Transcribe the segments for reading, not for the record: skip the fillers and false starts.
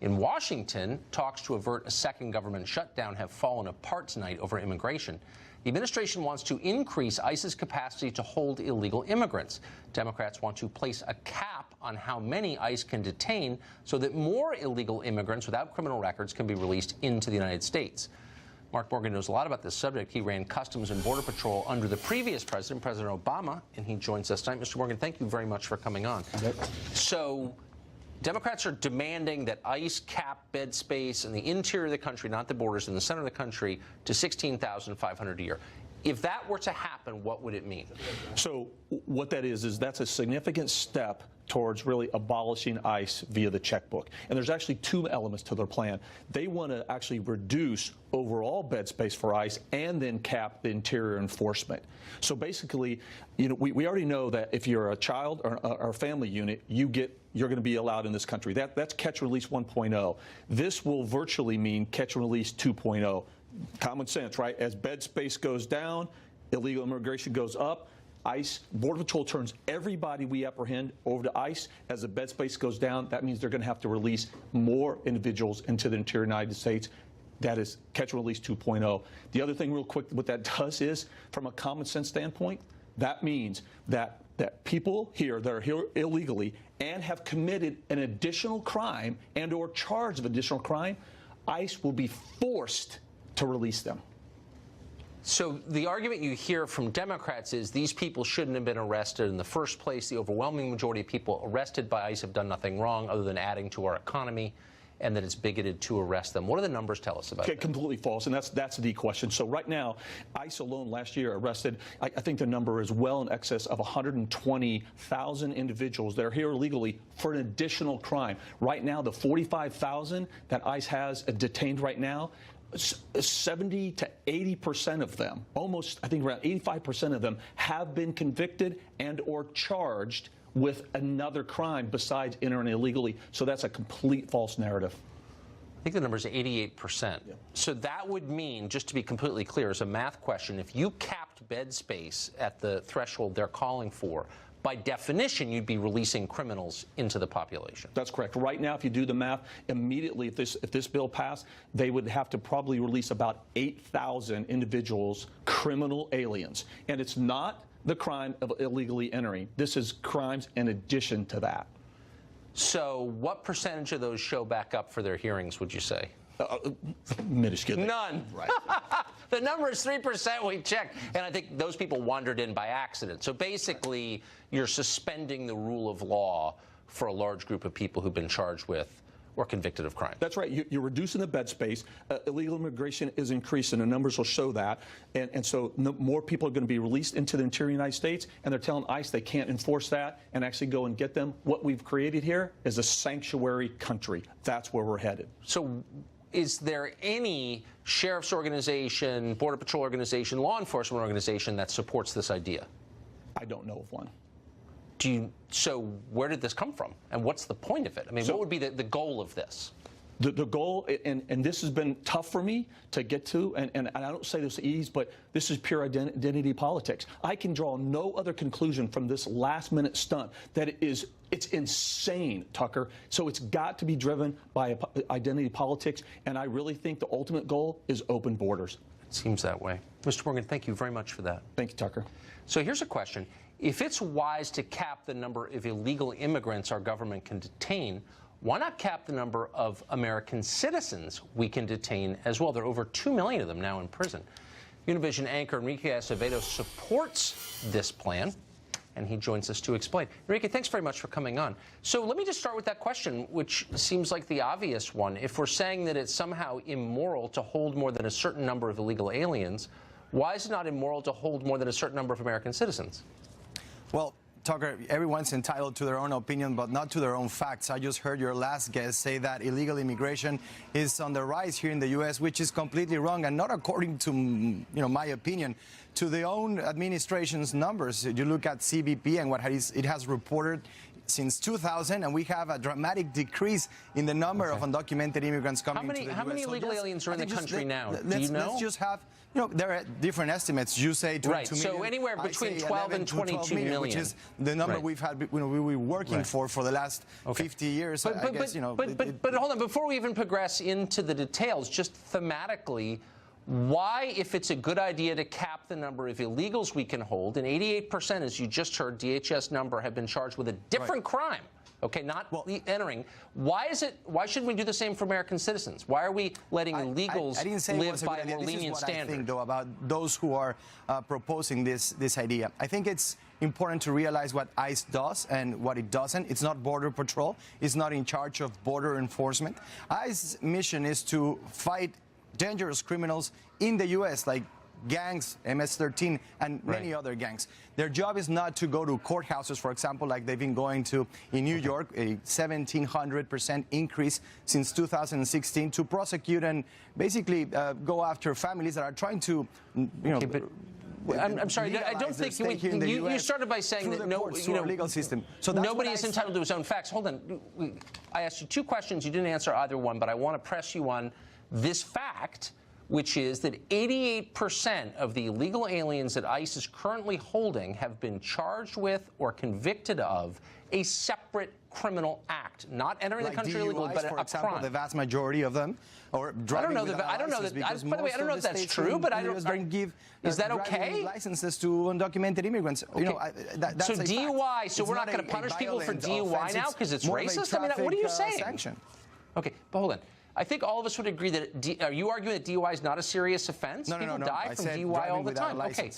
In Washington, talks to avert a second government shutdown have fallen apart tonight over immigration. The administration wants to increase ICE's capacity to hold illegal immigrants. Democrats want to place a cap on how many ICE can detain so that more illegal immigrants without criminal records can be released into the United States. Mark Morgan knows a lot about this subject. He ran Customs and Border Patrol under the previous president, President Obama, and he joins us tonight. Mr. Morgan, thank you very much for coming on. So, Democrats are demanding that ICE cap bed space in the interior of the country, not the borders, in the center of the country, to 16,500 a year. If that were to happen, what would it mean? So what that is that's a significant step towards really abolishing ICE via the checkbook. And there's actually two elements to their plan. They want to actually reduce overall bed space for ICE and then cap the interior enforcement. So basically, you know, we already know that if you're a child or a family unit, you're going to be allowed in this country. That's catch and release 1.0. This will virtually mean catch and release 2.0. Common sense, right? As bed space goes down, illegal immigration goes up. ICE, Border Patrol turns everybody we apprehend over to ICE. As the bed space goes down, that means they're going to have to release more individuals into the interior United States. That is catch and release 2.0. The other thing real quick, what that does is, from a common sense standpoint, that means that people here that are here illegally and have committed an additional crime and or charge of additional crime, ICE will be forced to release them. So the argument you hear from Democrats is these people shouldn't have been arrested in the first place. The overwhelming majority of people arrested by ICE have done nothing wrong other than adding to our economy, and that it's bigoted to arrest them. What do the numbers tell us about that? Completely false, and that's the question. So right now, ICE alone last year arrested, I think the number is well in excess of 120,000 individuals that are here illegally for an additional crime. Right now, the 45,000 that ICE has detained right now, 70 to 80% of them, almost, I think around 85% of them, have been convicted and or charged with another crime besides entering illegally. So that's a complete false narrative. I think the number is 88%. Yeah. So that would mean, just to be completely clear, as a math question, if you capped bed space at the threshold they're calling for, by definition, you'd be releasing criminals into the population. That's correct. Right now, if you do the math, immediately, if this bill passed, they would have to probably release about 8,000 individuals, criminal aliens. And it's not the crime of illegally entering. This is crimes in addition to that. So what percentage of those show back up for their hearings, would you say? Minuscule. None. Right. The number is 3%, we checked, and I think those people wandered in by accident. So basically, you're suspending the rule of law for a large group of people who've been charged with or convicted of crime. That's right. You're reducing the bed space. Illegal immigration is increasing. The numbers will show that. And so more people are going to be released into the interior United States, and they're telling ICE they can't enforce that and actually go and get them. What we've created here is a sanctuary country. That's where we're headed. So is there any sheriff's organization, border patrol organization, law enforcement organization that supports this idea? I don't know of one. So where did this come from, and what's the point of it? I mean, what would be the goal of this? The goal, and this has been tough for me to get to, and I don't say this with ease, but this is pure identity politics. I can draw no other conclusion from this last-minute stunt that it's insane, Tucker. So it's got to be driven by identity politics, and I really think the ultimate goal is open borders. It seems that way. Mr. Morgan, thank you very much for that. Thank you, Tucker. So here's a question. If it's wise to cap the number of illegal immigrants our government can detain, why not cap the number of American citizens we can detain as well? There are over 2 million of them now in prison. Univision anchor Enrique Acevedo supports this plan, and he joins us to explain. Enrique, thanks very much for coming on. So let me just start with that question, which seems like the obvious one. If we're saying that it's somehow immoral to hold more than a certain number of illegal aliens, why is it not immoral to hold more than a certain number of American citizens? Well, Tucker, everyone's entitled to their own opinion, but not to their own facts. I just heard your last guest say that illegal immigration is on the rise here in the U.S., which is completely wrong, and not according to, my opinion, to the own administration's numbers. You look at CBP and what it has reported since 2000, and we have a dramatic decrease in the number of undocumented immigrants coming to the U.S. How many illegal aliens are in the country now? Do you know? Let's just have, there are different estimates. You say 22 million. So anywhere between 12 and 22 million. Which is the number we've had, we were working for the last 50 years. But hold on, before we even progress into the details, just thematically, why, if it's a good idea to cap the number of illegals we can hold, and 88%, as you just heard, DHS number, have been charged with a different crime, okay, not entering. Why shouldn't we do the same for American citizens? Why are we letting illegals live by a more lenient standard? I think, though, about those who are proposing this idea. I think it's important to realize what ICE does and what it doesn't. It's not Border Patrol. It's not in charge of border enforcement. ICE's mission is to fight dangerous criminals in the U.S., like gangs, MS-13, and many other gangs. Their job is not to go to courthouses, for example, like they've been going to in New York, a 1,700% increase since 2016, to prosecute and basically go after families that are trying to, I'm sorry, I don't think you started by saying that legal system. So nobody is entitled to his own facts. Hold on. I asked you two questions. You didn't answer either one, but I want to press you on this fact, which is that 88% of the illegal aliens that ICE is currently holding have been charged with or convicted of a separate criminal act, not entering the country illegally, but for a example, crime. the vast majority of them, or driving I don't know that. By the way, I don't know if that's true, but I don't give. Is that okay? Licenses to undocumented immigrants. Okay. That's so DUI. So we're not going to punish people for DUI now because it's racist. I mean, what are you saying? Sanction. Okay, but hold on. I think all of us would agree that. Are you arguing that DUI is not a serious offense? No. People die from DUI all the time. Okay.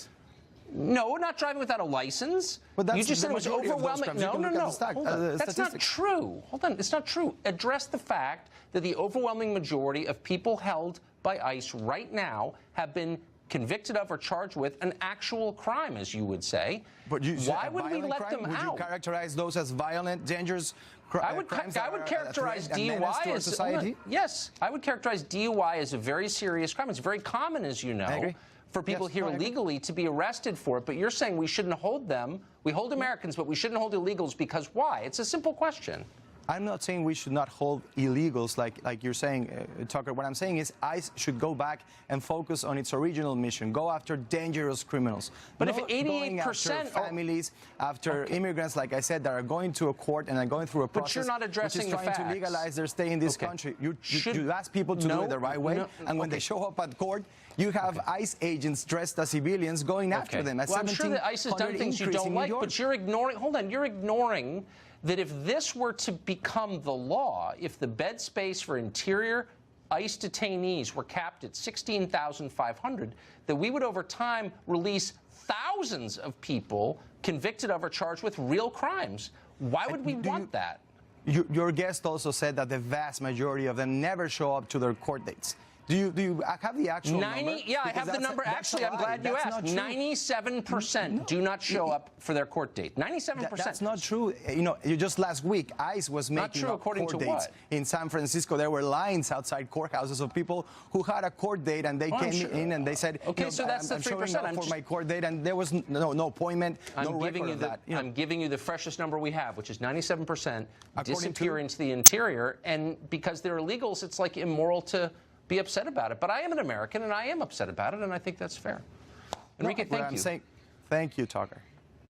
No, not driving without a license. You just said it was overwhelming. No. Hold on. That's not true. Hold on. It's not true. Address the fact that the overwhelming majority of people held by ICE right now have been convicted of or charged with an actual crime, as you would say. But why would we let them out? Would you characterize those as violent, dangerous crimes? I would characterize DUI as yes. I would characterize DUI as a very serious crime. It's very common, as you know, for people here illegally to be arrested for it. But you're saying we shouldn't hold them. We hold Americans, but we shouldn't hold illegals because why? It's a simple question. I'm not saying we should not hold illegals like you're saying, Tucker. What I'm saying is ICE should go back and focus on its original mission, go after dangerous criminals. But if 88% after families, after immigrants, like I said, that are going to a court and are going through a process, but you're not addressing which is trying to legalize their stay in this country. You ask people to do it the right way, and when they show up at court, you have ICE agents dressed as civilians going after them. Well, I'm sure that ICE has done things you don't like, but you're ignoring. Hold on, you're ignoring that if this were to become the law, if the bed space for interior ICE detainees were capped at 16,500, that we would over time release thousands of people convicted of or charged with real crimes. Why would we want that? Your guest also said that the vast majority of them never show up to their court dates. Do you have the actual number? Yeah, I have the number. Actually, I'm glad you asked. 97% do not show up for their court date. 97%. That's not true. Just last week, ICE was making up court dates in San Francisco. There were lines outside courthouses of people who had a court date, and they came in and they said, "Okay, so that's the 3%." I'm for my court date, and there was no appointment, no record of that. I'm giving you the freshest number we have, which is 97% disappear into the interior, and because they're illegals, it's like immoral to be upset about it. But I am an American, and I am upset about it, and I think that's fair. Enrique, thank you. Thank you, Tucker.